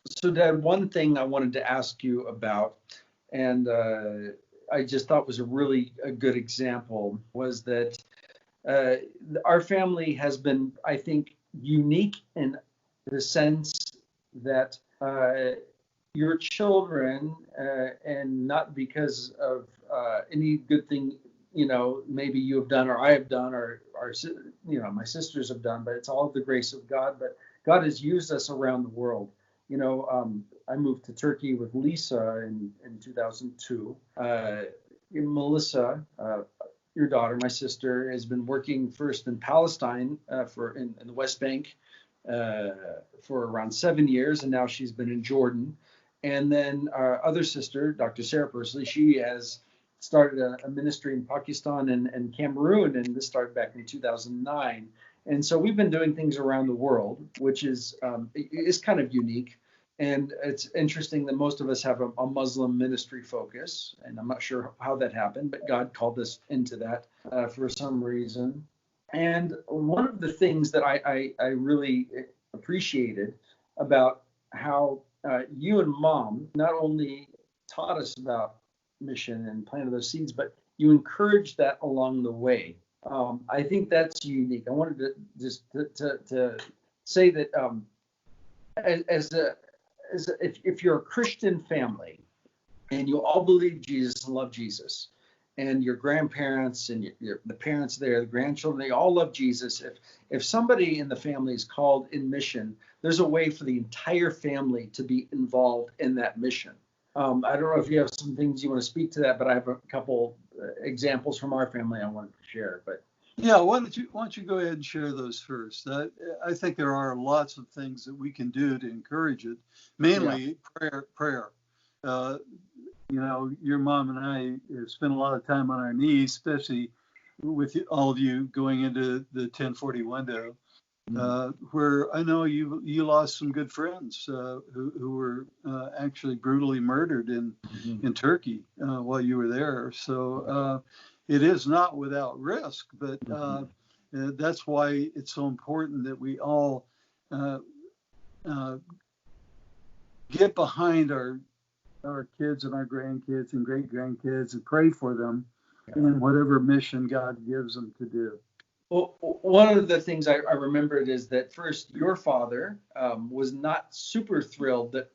So Dad, one thing I wanted to ask you about, and I just thought was a good example, was that uh, our family has been, I think, unique in the sense that your children, and not because of any good thing, maybe you have done or I have done or my sisters have done, but it's all the grace of God. But God has used us around the world. I moved to Turkey with Lisa in 2002. Melissa, your daughter, my sister, has been working first in Palestine in the West Bank for around 7 years, and now she's been in Jordan. And then our other sister, Dr. Sarah Pursley, she has started a ministry in Pakistan and Cameroon, and this started back in 2009. And so we've been doing things around the world, which is kind of unique. And it's interesting that most of us have a Muslim ministry focus, and I'm not sure how that happened, but God called us into that for some reason. And one of the things that I really appreciated about how you and Mom not only taught us about mission and planted those seeds, but you encouraged that along the way. I think that's unique. I wanted to just to say that if you're a Christian family and you all believe Jesus and love Jesus, and your grandparents and the parents there, the grandchildren, they all love Jesus. If somebody in the family is called in mission, there's a way for the entire family to be involved in that mission. I don't know if you have some things you want to speak to that, but I have a couple examples from our family I wanted to share. But yeah, why don't you go ahead and share those first? I think there are lots of things that we can do to encourage it. Mainly prayer. Your mom and I have spent a lot of time on our knees, especially with all of you going into the 1040 window, where I know you lost some good friends who were actually brutally murdered in Turkey while you were there. So it is not without risk, but that's why it's so important that we all get behind our kids and our grandkids and great grandkids and pray for them in whatever mission God gives them to do. Well, one of the things I remembered is that first, your father was not super thrilled that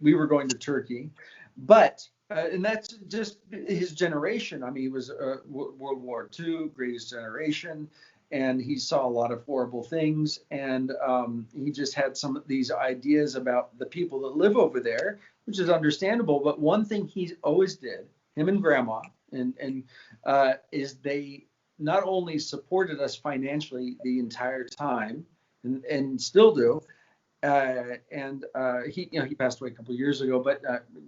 we were going to Turkey, but and that's just his generation. I mean, he was World War II, greatest generation, and he saw a lot of horrible things, and he just had some of these ideas about the people that live over there, which is understandable. But one thing he always did, him and Grandma, is they not only supported us financially the entire time, and still do. He passed away a couple of years ago, but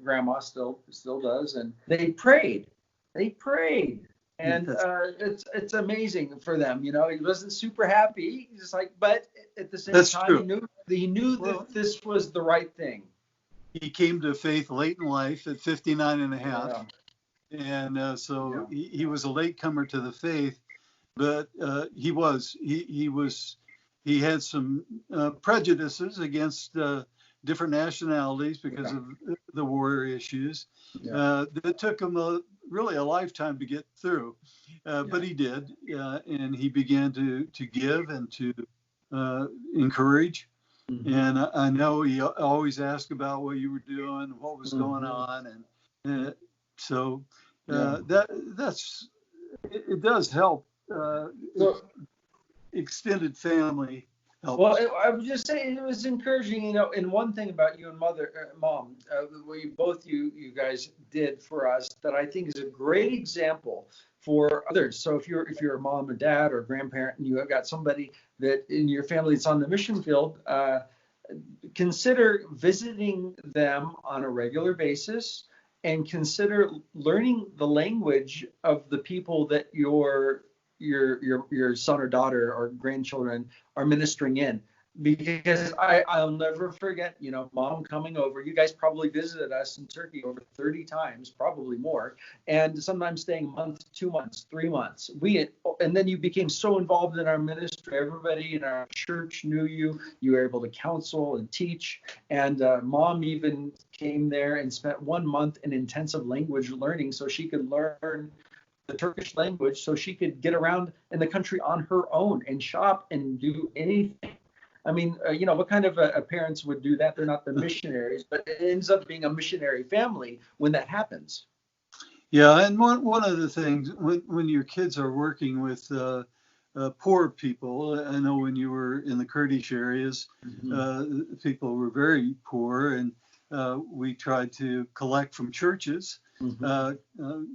Grandma still does, and they prayed, and it's amazing for them. He wasn't super happy. He's just like, but at the same time, he knew that this was the right thing. He came to faith late in life at 59 and a half. And he was a latecomer to the faith, but he had some prejudices against different nationalities because of the war issues that took him really a lifetime to get through. But he did, and he began to give and to encourage. And I know he always asked about what you were doing, what was going on, and so it does help. Extended family helps. Well, I would just say it was encouraging, and one thing about you and Mom, what you guys did for us that I think is a great example for others. So if you're a mom or dad or grandparent and you have got somebody that in your family that's on the mission field, consider visiting them on a regular basis and consider learning the language of the people that your son or daughter or grandchildren are ministering in. because I'll never forget, Mom coming over. You guys probably visited us in Turkey over 30 times, probably more, and sometimes staying a month, 2 months, 3 months. And then you became so involved in our ministry. Everybody in our church knew you. You were able to counsel and teach. And Mom even came there and spent 1 month in intensive language learning so she could learn the Turkish language so she could get around in the country on her own and shop and do anything. I mean, what kind of parents would do that? They're not the missionaries, but it ends up being a missionary family when that happens. Yeah, and one of the things when your kids are working with poor people, I know when you were in the Kurdish areas, people were very poor, and we tried to collect from churches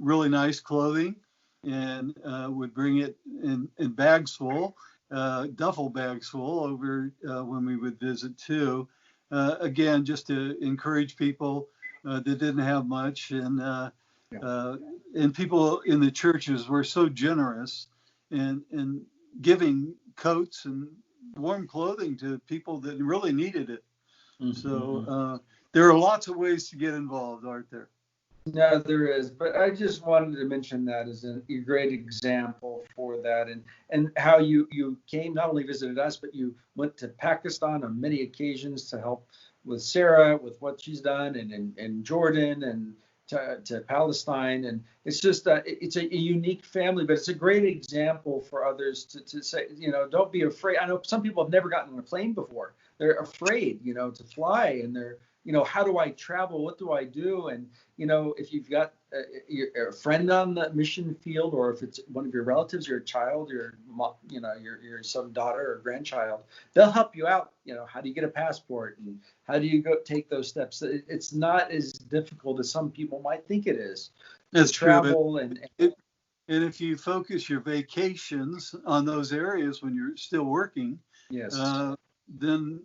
really nice clothing, and would bring it in bags full. Duffel bags full over when we would visit too. Again, just to encourage people that didn't have much, and people in the churches were so generous in giving coats and warm clothing to people that really needed it. So there are lots of ways to get involved, aren't there? No, there is, but I just wanted to mention that as a great example for that, and how you came, not only visited us, but you went to Pakistan on many occasions to help with Sarah with what she's done, and in Jordan, and to Palestine, and it's just it's a unique family, but it's a great example for others to say, don't be afraid. I know some people have never gotten on a plane before. They're afraid, to fly, and they're, how do I travel? What do I do? And, if you've got a friend on the mission field, or if it's one of your relatives, your child, your some daughter or grandchild, they'll help you out. How do you get a passport, and how do you go take those steps? It's not as difficult as some people might think it is. That's travel true. And if you focus your vacations on those areas when you're still working, yes. Then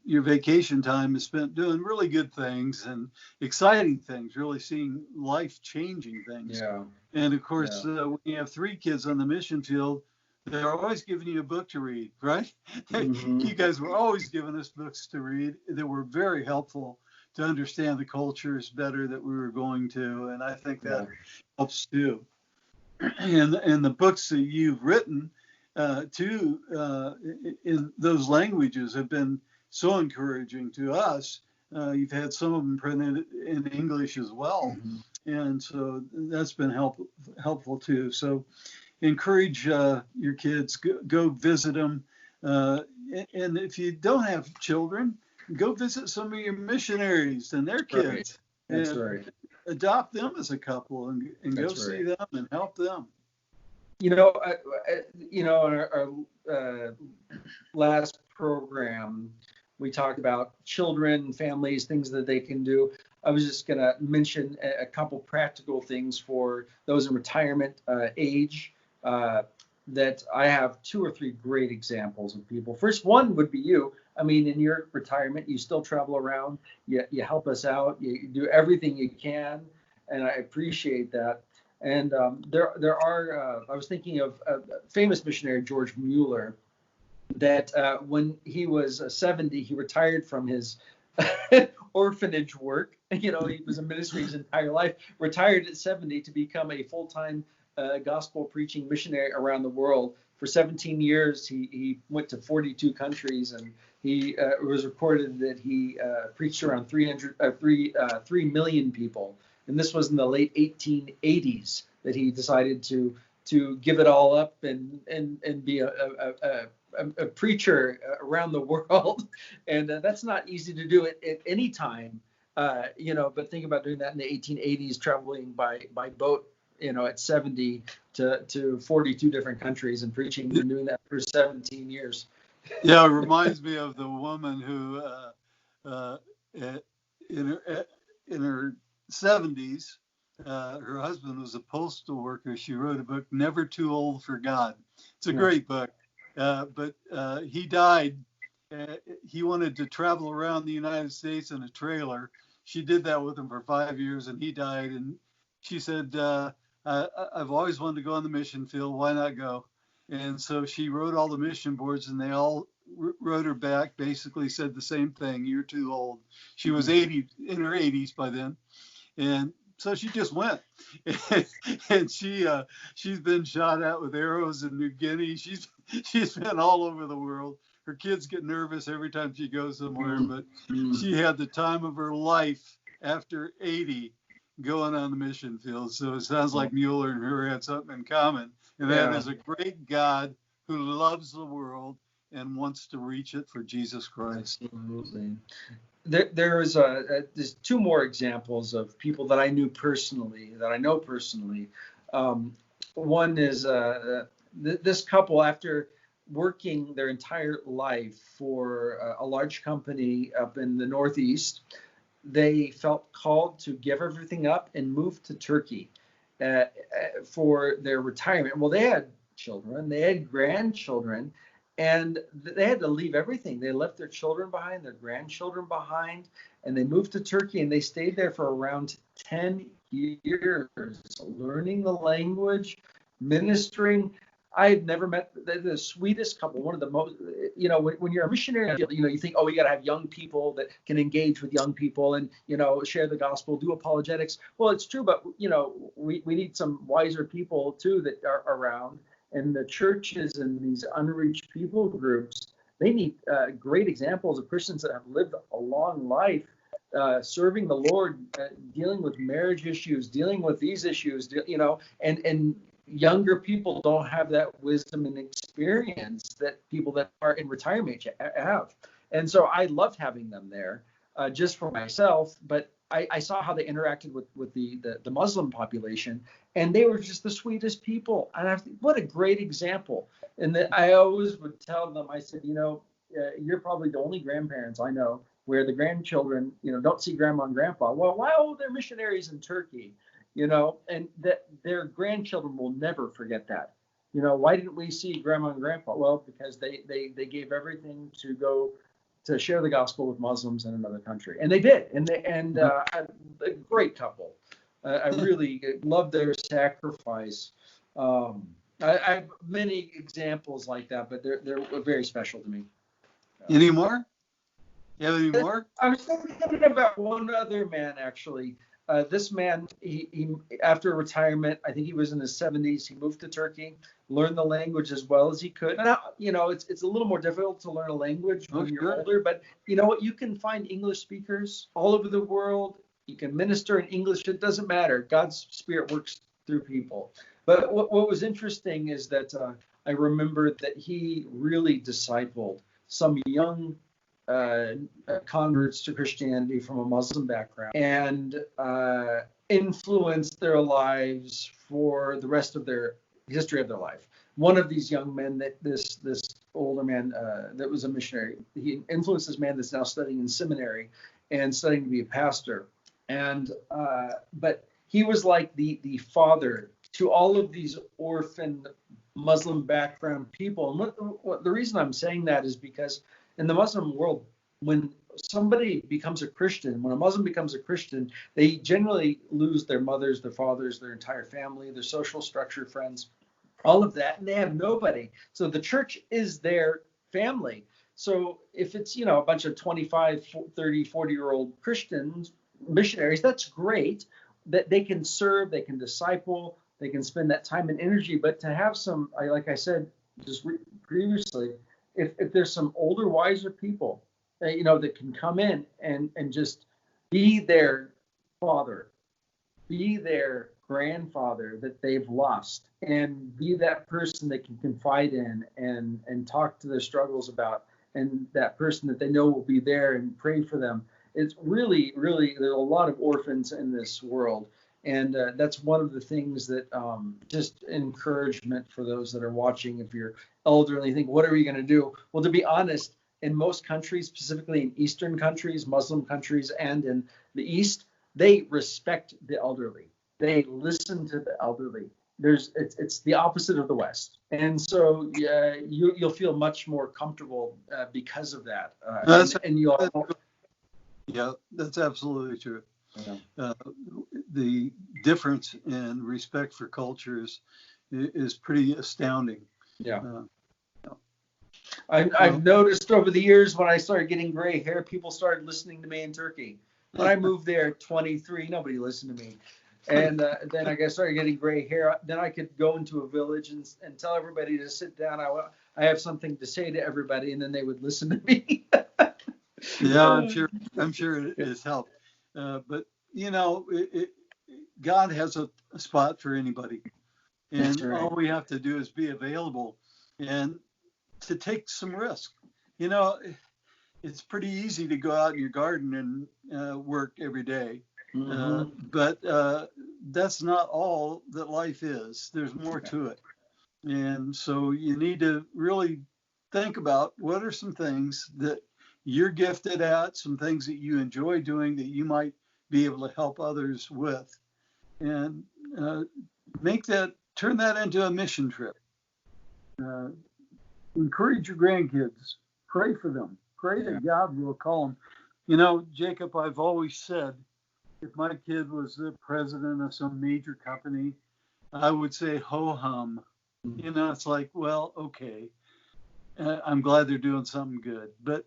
your vacation time is spent doing really good things and exciting things, really seeing life-changing things. Yeah. And of course, when you have 3 kids on the mission field, they're always giving you a book to read, right? You guys were always giving us books to read that were very helpful to understand the cultures better that we were going to, and I think that helps too. And the books that you've written too, in those languages have been so encouraging to us. You've had some of them printed in English as well. And so that's been helpful too. So encourage your kids, go visit them. And if you don't have children, go visit some of your missionaries and their kids. Right. That's right. Adopt them as a couple and go see them and help them. In our last program, we talked about children, families, things that they can do. I was just going to mention a couple practical things for those in retirement age that I have 2 or 3 great examples of people. First one would be you. I mean, in your retirement, you still travel around, you help us out, you do everything you can, and I appreciate that. And there are, I was thinking of a famous missionary, George Mueller, that when he was 70, he retired from his orphanage work. He was in ministry his entire life, retired at 70 to become a full-time gospel preaching missionary around the world. For 17 years, he went to 42 countries, and he was reported that he preached around 3 million people. And this was in the late 1880s that he decided to give it all up and be a preacher around the world. And that's not easy to do at any time, but think about doing that in the 1880s, traveling by boat, at 70 to 42 different countries and preaching and doing that for 17 years. Yeah, it reminds me of the woman who in her 70s, her husband was a postal worker. She wrote a book, Never Too Old for God. It's a great book, but he died. He wanted to travel around the United States in a trailer. She did that with him for 5 years, and he died. And she said, I've always wanted to go on the mission field. Why not go? And so she wrote all the mission boards, and they all wrote her back, basically said the same thing. You're too old. She was 80, in her 80s by then. And so she just went. And she's been shot at with arrows in New Guinea. She's been all over the world. Her kids get nervous every time she goes somewhere, but she had the time of her life after 80 going on the mission field. So it sounds like Mueller and her had something in common. And that is a great God who loves the world and wants to reach it for Jesus Christ. Absolutely. There's two more examples of people that I know personally. One is this couple, after working their entire life for a large company up in the Northeast, they felt called to give everything up and move to Turkey for their retirement. Well, they had children, they had grandchildren, and they had to leave everything. They left their children behind, their grandchildren behind, and they moved to Turkey, and they stayed there for around 10 years, learning the language, ministering. I had never met the sweetest couple, one of the most, when you're a missionary, you think, oh, we got to have young people that can engage with young people and, share the gospel, do apologetics. Well, it's true, but, we need some wiser people, too, that are around. And the churches and these unreached people groups, they need great examples of Christians that have lived a long life serving the Lord, dealing with marriage issues, dealing with these issues, and younger people don't have that wisdom and experience that people that are in retirement have. And so I loved having them there just for myself, but I saw how they interacted with the Muslim population, and they were just the sweetest people. And I think, what a great example. And that I always would tell them, I said, you're probably the only grandparents I know where the grandchildren, don't see grandma and grandpa. Well, why? Oh, they're missionaries in Turkey. And that their grandchildren will never forget that. Why didn't we see grandma and grandpa? Well, because they gave everything to go to share the gospel with Muslims in another country, and they did. And a great couple. I really love their sacrifice. I have many examples like that, but they're very special to me. Any more? You have any more? I was thinking about one other man, actually. This man, he after retirement, I think he was in his 70s, he moved to Turkey, learned the language as well as he could. Now, it's a little more difficult to learn a language when you're older, but you know what? You can find English speakers all over the world. You can minister in English. It doesn't matter. God's Spirit works through people. But what was interesting is that I remember that he really discipled some young converts to Christianity from a Muslim background and influenced their lives for the rest of their history of their life. One of these young men, that this older man that was a missionary, he influenced this man that's now studying in seminary and studying to be a pastor. And but he was like the father to all of these orphan Muslim background people. And what the reason I'm saying that is because in the Muslim world, when somebody becomes a Christian, when a Muslim becomes a Christian, they generally lose their mothers, their fathers, their entire family, their social structure, friends, all of that, and they have nobody. So the church is their family. So if it's, a bunch of 25, 30, 40-year-old Christians, missionaries, that's great that they can serve, they can disciple, they can spend that time and energy. But to have some, like I said just previously, if there's some older, wiser people, that can come in and just be their father, be their grandfather that they've lost, and be that person they can confide in and talk to their struggles about, and that person that they know will be there and pray for them. It's really, really, there's a lot of orphans in this world. And that's one of the things that just encouragement for those that are watching. If you're elderly, think, what are we going to do? Well, to be honest, in most countries, specifically in Eastern countries, Muslim countries, and in the East, they respect the elderly. They listen to the elderly. It's the opposite of the West. And so you'll feel much more comfortable because of that. Yeah, that's absolutely true. Yeah. The difference in respect for cultures is pretty astounding. Yeah. I've noticed over the years when I started getting gray hair, people started listening to me in Turkey. When I moved there at 23, nobody listened to me. And then I started getting gray hair. Then I could go into a village and tell everybody to sit down. I have something to say to everybody, and then they would listen to me. Yeah, I'm sure it has helped. But God has a spot for anybody, and right. all we have to do is be available and to take some risk. It's pretty easy to go out in your garden and work every day, but that's not all that life is. There's more to it, and so you need to really think about what are some things that you're gifted at, some things that you enjoy doing that you might be able to help others with, and turn that into a mission trip. Encourage your grandkids, pray for them, pray that God will call them. Jacob, I've always said, if my kid was the president of some major company, I would say ho hum. It's like, well, okay, I'm glad they're doing something good, but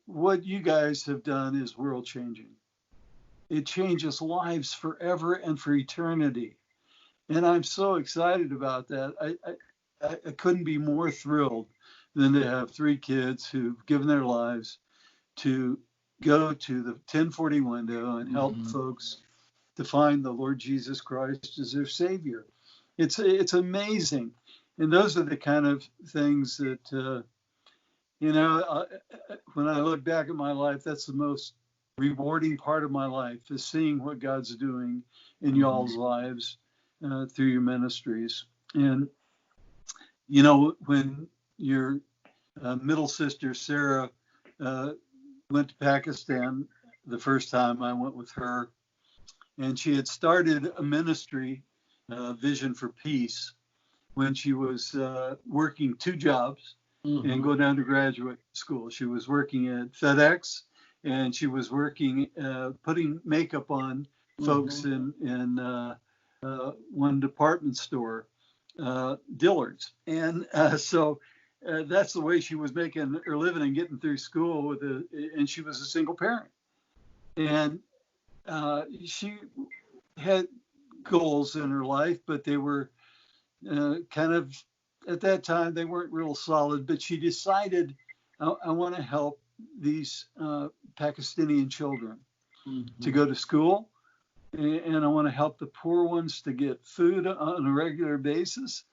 what you guys have done is world changing. It changes lives forever and for eternity. And I'm so excited about that. I couldn't be more thrilled than to have 3 kids who've given their lives to go to the 1040 window and help folks to find the Lord Jesus Christ as their Savior. It's amazing. And those are the kind of things that, when I look back at my life, that's the most rewarding part of my life, is seeing what God's doing in y'all's lives through your ministries. And, when your middle sister, Sarah, went to Pakistan the first time, I went with her, and she had started a ministry, Vision for Peace, when she was working 2 jobs and go down to graduate school. She was working at FedEx, and she was working putting makeup on folks in one department store, Dillard's. And so that's the way she was making her living and getting through school and she was a single parent. And she had goals in her life, but they were kind of, at that time, they weren't real solid, but she decided, I want to help these Pakistani children to go to school, and I want to help the poor ones to get food on a regular basis.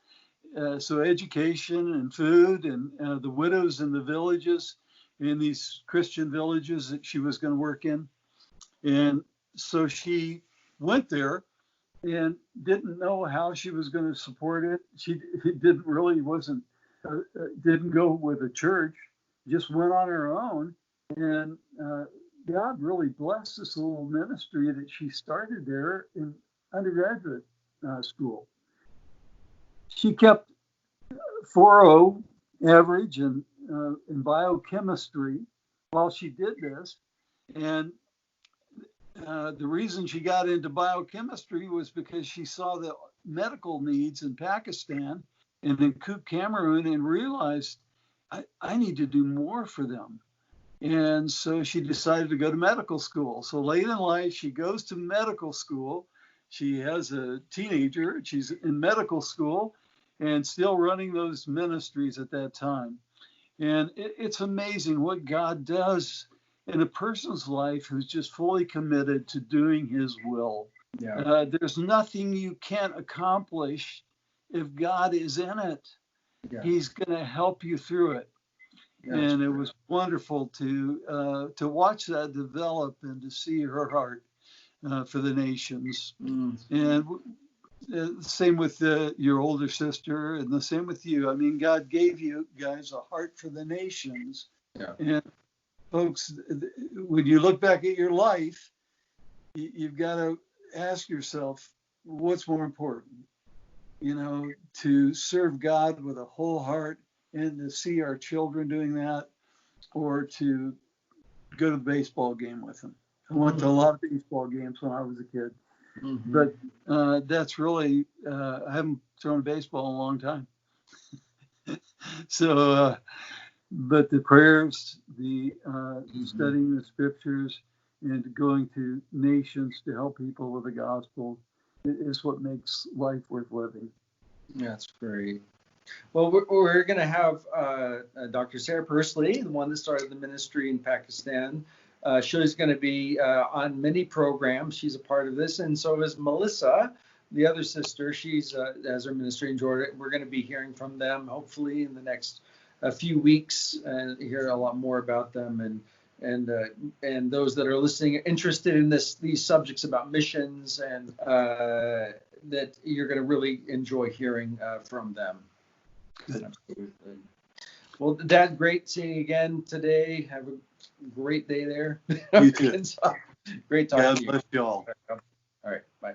So education and food, and the widows in the villages, in these Christian villages that she was going to work in. And so she went there and didn't know how she was going to support it. She didn't go with a church, just went on her own. And God really blessed this little ministry that she started there in undergraduate school. She kept 4.0 average in biochemistry while she did this. And the reason she got into biochemistry was because she saw the medical needs in Pakistan and in Cameroon and realized, I need to do more for them. And so she decided to go to medical school. So late in life, she goes to medical school. She has a teenager. She's in medical school and still running those ministries at that time. And it's amazing what God does in a person's life who's just fully committed to doing his will. Yeah. There's nothing you can't accomplish if God is in it. Yeah. He's going to help you through it. Yeah, and it was wonderful to watch that develop and to see her heart for the nations. And same with your older sister, and the same with you. I mean, God gave you guys a heart for the nations. Yeah. And folks, when you look back at your life, you've got to ask yourself, what's more important? To serve God with a whole heart and to see our children doing that, or to go to the baseball game with them. I went to a lot of baseball games when I was a kid. But that's really, I haven't thrown a baseball in a long time. But the prayers, the studying the scriptures, and going to nations to help people with the gospel is what makes life worth living. That's great. Well, we're going to have Dr. Sarah Pursley, the one that started the ministry in Pakistan. She's going to be on many programs. She's a part of this, and so is Melissa, the other sister. She's has her ministry in Jordan. We're going to be hearing from them hopefully in the next few weeks and hear a lot more about them. And those that are listening interested in these subjects about missions and that you're going to really enjoy hearing from them. Absolutely. Well, Dad, great seeing you again today. Have a great day there. You too. Great talking to you. God bless you all. All right. Bye.